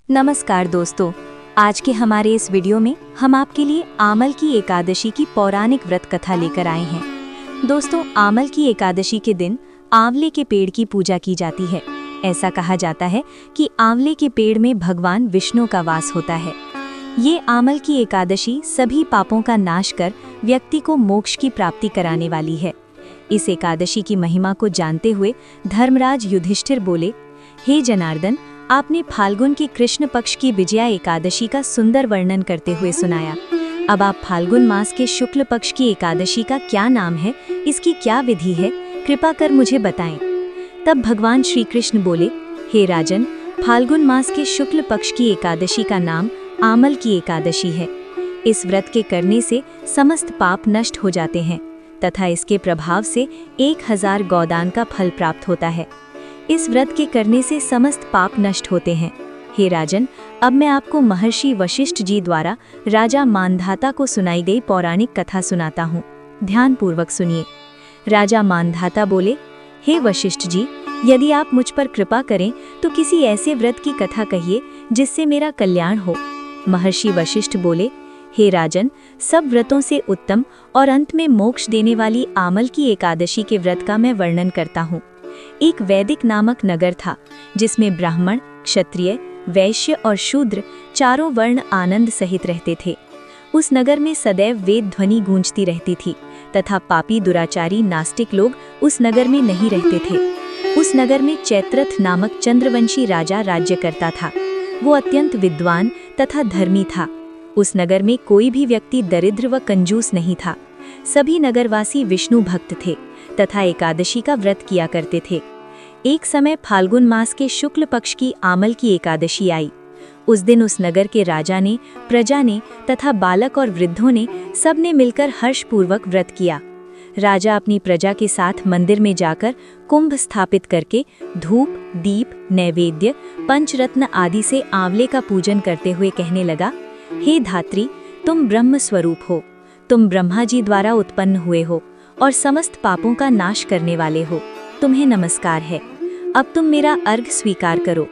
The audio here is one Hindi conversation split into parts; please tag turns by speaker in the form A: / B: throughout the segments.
A: नमस्कार दोस्तों, आज के हमारे इस वीडियो में हम आपके लिए आमल की एकादशी की पौराणिक व्रत कथा लेकर आए हैं। दोस्तों, आमल की एकादशी के दिन आंवले के पेड़ की पूजा की जाती है। ऐसा कहा जाता है कि आंवले के पेड़ में भगवान विष्णु का वास होता है। ये आमल की एकादशी सभी पापों का नाश कर व्यक्ति को मोक्ष की प्राप्ति कराने वाली है। इस एकादशी की महिमा को जानते हुए धर्मराज युधिष्ठिर बोले, हे जनार्दन, आपने फाल्गुन की कृष्ण पक्ष की विजया एकादशी का सुंदर वर्णन करते हुए सुनाया। अब आप फाल्गुन मास के शुक्ल पक्ष की एकादशी का क्या नाम है, इसकी क्या विधि है, कृपा कर मुझे बताएं। तब भगवान श्री कृष्ण बोले, हे राजन, फाल्गुन मास के शुक्ल पक्ष की एकादशी का नाम आमल की एकादशी है। इस व्रत के करने से समस्त पाप नष्ट हो जाते हैं तथा इसके प्रभाव से 1000 गौदान का फल प्राप्त होता है। इस व्रत के करने से समस्त पाप नष्ट होते हैं। हे राजन, अब मैं आपको महर्षि वशिष्ठ जी द्वारा राजा मानधाता को सुनाई गई पौराणिक कथा सुनाता हूँ। ध्यान पूर्वक सुनिए। राजा मानधाता बोले, हे वशिष्ठ जी, यदि आप मुझ पर कृपा करें तो किसी ऐसे व्रत की कथा कहिए जिससे मेरा कल्याण हो। महर्षि वशिष्ठ बोले, हे राजन, सब व्रतों से उत्तम और अंत में मोक्ष देने वाली आमल की एकादशी के व्रत का मैं वर्णन करता हूँ। एक वैदिक नामक नगर था जिसमें ब्राह्मण, क्षत्रिय, वैश्य और शूद्र चारों वर्ण आनंद सहित रहते थे। उस नगर में सदैव वेद ध्वनि गूंजती रहती थी तथा पापी दुराचारी नास्तिक लोग उस नगर में नहीं रहते थे। उस नगर में चैत्रथ नामक चंद्रवंशी राजा राज्य करता था। वो अत्यंत विद्वान तथा धर्मी था। उस नगर में कोई भी व्यक्ति दरिद्र व कंजूस नहीं था। सभी नगरवासी विष्णु भक्त थे तथा एकादशी का व्रत किया करते थे। एक समय फाल्गुन मास के शुक्ल पक्ष की आमल की एकादशी आई। उस दिन उस नगर के राजा ने, प्रजा ने तथा बालक और वृद्धों ने सबने मिलकर हर्षपूर्वक व्रत किया। राजा अपनी प्रजा के साथ मंदिर में जाकर कुंभ स्थापित करके धूप, दीप, नैवेद्य, पंचरत्न आदि से आंवले का पूजन करते हुए कहने लगा, हे धात्री, तुम ब्रह्म स्वरूप हो। तुम ब्रह्मा जी द्वारा उत्पन्न हुए हो और समस्त पापों का नाश करने वाले हो। तुम्हें नमस्कार है। अब तुम मेरा अर्घ स्वीकार करो।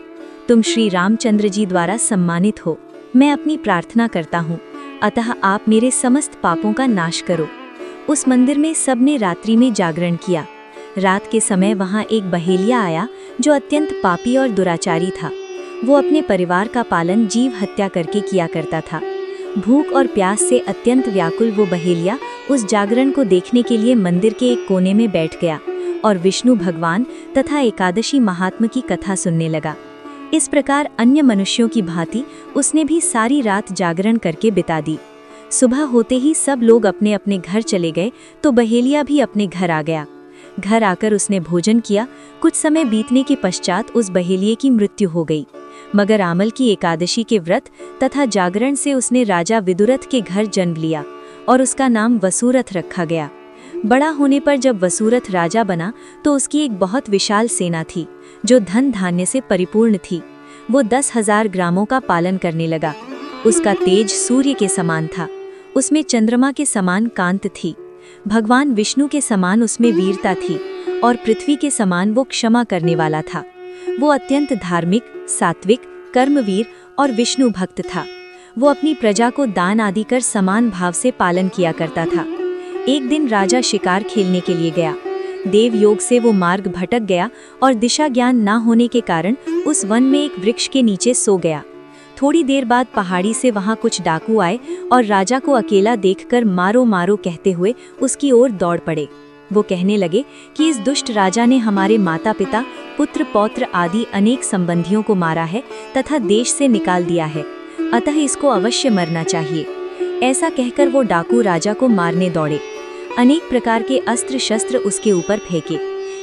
A: तुम श्री रामचंद्र जी द्वारा सम्मानित हो। मैं अपनी प्रार्थना करता हूँ, अतः आप मेरे समस्त पापों का नाश करो। उस मंदिर में सबने रात्रि में जागरण किया। रात के समय वहाँ एक बहेलिया आया जो अत्यंत पापी और दुराचारी था। वो अपने परिवार का पालन जीव हत्या करके किया करता था। भूख और प्यास से अत्यंत व्याकुल वो बहेलिया उस जागरण को देखने के लिए मंदिर के एक कोने में बैठ गया और विष्णु भगवान तथा एकादशी महात्म की कथा सुनने लगा। इस प्रकार अन्य मनुष्यों की भांति उसने भी सारी रात जागरण करके बिता दी। सुबह होते ही सब लोग अपने अपने घर चले गए तो बहेलिया भी अपने घर आ गया। घर आकर उसने भोजन किया। कुछ समय बीतने के पश्चात उस बहेलिये की मृत्यु हो गई। मगर आमल की एकादशी के व्रत तथा जागरण से उसने राजा विदुरथ के घर जन्म लिया और उसका नाम वसूरथ रखा गया। बड़ा होने पर जब वसूरथ राजा बना तो उसकी एक बहुत विशाल सेना थी जो धन धान्य से परिपूर्ण थी। वो 10,000 ग्रामों का पालन करने लगा। उसका तेज सूर्य के समान था। उसमें चंद्रमा के समान कांत थी। भगवान विष्णु के समान उसमें वीरता थी और पृथ्वी के समान वो क्षमा करने वाला था। वो अत्यंत धार्मिक, सात्विक, कर्मवीर और विष्णु भक्त था। वो अपनी प्रजा को दान आदि कर समान भाव से पालन किया करता था। एक दिन राजा शिकार खेलने के लिए गया। देव योग से वो मार्ग भटक गया और दिशा ज्ञान न होने के कारण उस वन में एक वृक्ष के नीचे सो गया। थोड़ी देर बाद पहाड़ी से वहां कुछ डाकू आए और राजा को अकेला देखकर मारो मारो कहते हुए उसकी ओर दौड़ पड़े। वो कहने लगे कि इस दुष्ट राजा ने हमारे माता पिता, पुत्र पौत्र आदि अनेक संबंधियों को मारा है तथा देश से निकाल दिया है, अतः इसको अवश्य मरना चाहिए। ऐसा कहकर वो डाकू राजा को मारने दौड़े। अनेक प्रकार के अस्त्र शस्त्र उसके ऊपर फेंके।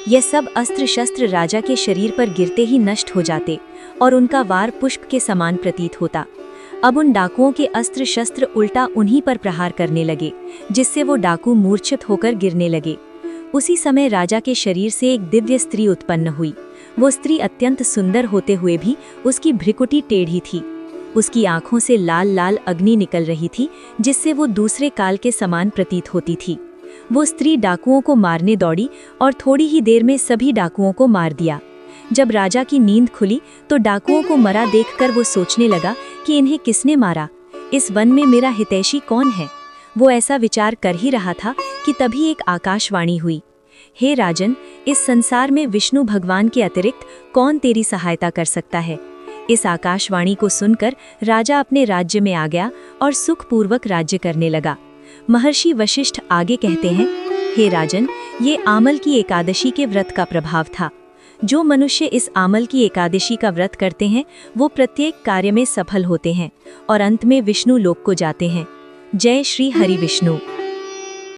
A: यह सब अस्त्र शस्त्र राजा के शरीर पर गिरते ही नष्ट हो जाते और उनका वार पुष्प के समान प्रतीत होता। अब उन डाकुओं के अस्त्र शस्त्र उल्टा उन्हीं पर प्रहार करने लगे, जिससे वो डाकू मूर्छित होकर गिरने लगे। उसी समय राजा के शरीर से एक दिव्य स्त्री उत्पन्न हुई। वो स्त्री अत्यंत सुंदर होते हुए भी उसकी भ्रिकुटी टेढ़ी थी। उसकी आंखों से लाल लाल अग्नि निकल रही थी, जिससे वो दूसरे काल के समान प्रतीत होती थी। वो स्त्री डाकुओं को मारने दौड़ी और थोड़ी ही देर में सभी डाकुओं को मार दिया। जब राजा की नींद खुली तो डाकुओं को मरा देखकर वो सोचने लगा कि इन्हें किसने मारा, इस वन में मेरा हितैषी कौन है। वो ऐसा विचार कर ही रहा था कि तभी एक आकाशवाणी हुई, हे राजन, इस संसार में विष्णु भगवान के अतिरिक्त कौन तेरी सहायता कर सकता है। इस आकाशवाणी को सुनकर राजा अपने राज्य में आ गया और सुखपूर्वक राज्य करने लगा। महर्षि वशिष्ठ आगे कहते हैं, हे राजन, ये आमल की एकादशी के व्रत का प्रभाव था। जो मनुष्य इस आमल की एकादशी का व्रत करते हैं वो प्रत्येक कार्य में सफल होते हैं और अंत में विष्णु लोक को जाते हैं। जय श्री हरि विष्णु।